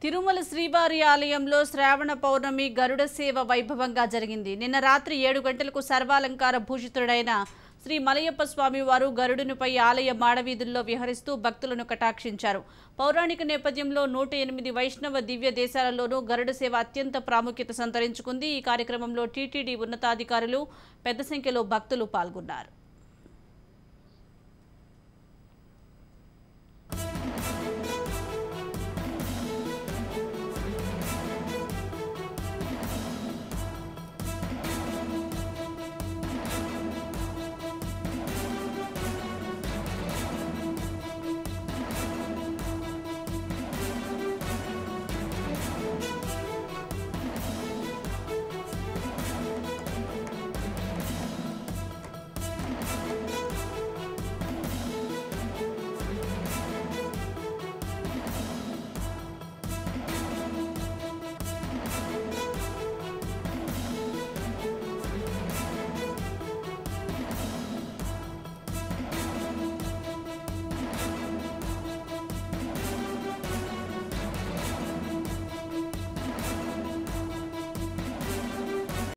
తిరుమల శ్రీవారి ఆలయంలో శ్రావణ పౌర్ణమి గరుడ సేవ వైభవంగా జరిగింది. నిన్న రాత్రి 7 గంటలకు సర్వాలంకార భూషితుడైన శ్రీ మలయప్ప స్వామి వారు గరుడునిపై ఆలయ మాడవీధుల్లో విహరిస్తూ భక్తులను కటాక్షించారు. పౌరాణిక నేపథ్యంలో 108 వైష్ణవ దివ్య దేశాలలోనూ గరుడ సేవ అత్యంత ప్రాముఖ్యత సంతరించుకుంది. ఈ కార్యక్రమంలో టీటీడీ ఉన్నతాధికారులు పెద్ద సంఖ్యలో భక్తులు పాల్గొన్నారు.